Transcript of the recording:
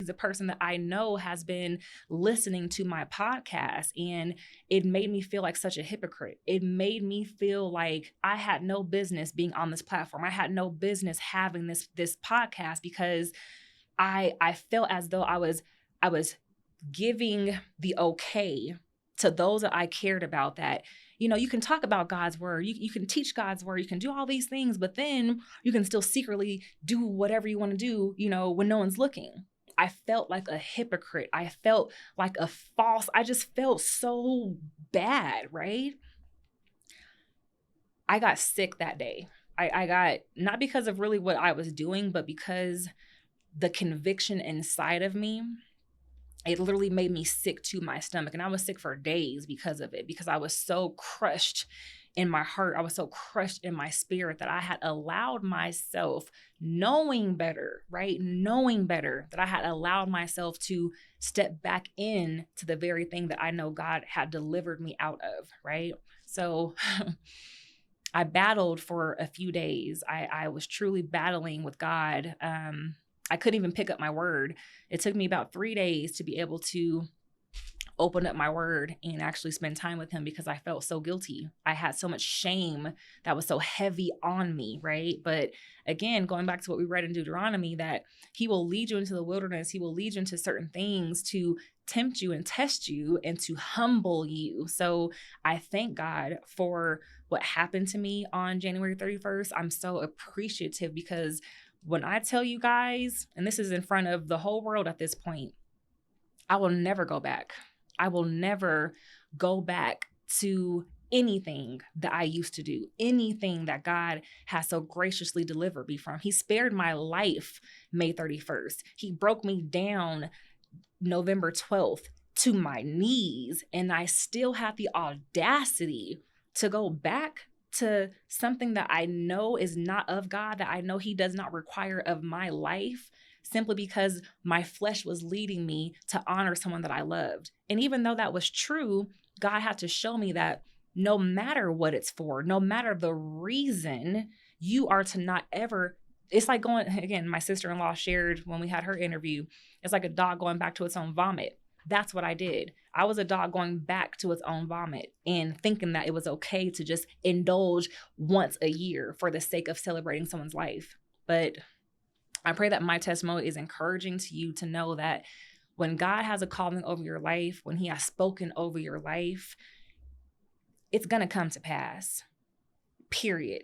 He's a person that I know has been listening to my podcast, and it made me feel like such a hypocrite. It made me feel like I had no business being on this platform. I had no business having this podcast, because I felt as though I was giving the okay to those that I cared about, that, you can talk about God's word, you can teach God's word, you can do all these things, but then you can still secretly do whatever you want to do, when no one's looking. I felt like a hypocrite. I felt like I just felt so bad, right? I got sick that day. I got, not because of really what I was doing, but because the conviction inside of me, it literally made me sick to my stomach. And I was sick for days because of it, because I was so crushed in my heart. I was so crushed in my spirit that I had allowed myself, knowing better, right? Knowing better, that I had allowed myself to step back in to the very thing that I know God had delivered me out of, right? So I battled for a few days. I was truly battling with God. I couldn't even pick up my word. It took me about 3 days to be able to open up my word and actually spend time with him, because I felt so guilty. I had so much shame that was so heavy on me, right? But again, going back to what we read in Deuteronomy, that he will lead you into the wilderness. He will lead you into certain things to tempt you and test you and to humble you. So I thank God for what happened to me on January 31st. I'm so appreciative, because when I tell you guys, and this is in front of the whole world at this point, I will never go back. I will never go back to anything that I used to do, anything that God has so graciously delivered me from. He spared my life May 31st. He broke me down November 12th to my knees, and I still have the audacity to go back to something that I know is not of God, that I know he does not require of my life, simply because my flesh was leading me to honor someone that I loved. And even though that was true, God had to show me that no matter what it's for, no matter the reason, you are to not ever. It's like going, again, my sister-in-law shared when we had her interview, it's like a dog going back to its own vomit. That's what I did. I was a dog going back to its own vomit and thinking that it was okay to just indulge once a year for the sake of celebrating someone's life. But I pray that my testimony is encouraging to you to know that when God has a calling over your life, when he has spoken over your life, it's going to come to pass, period.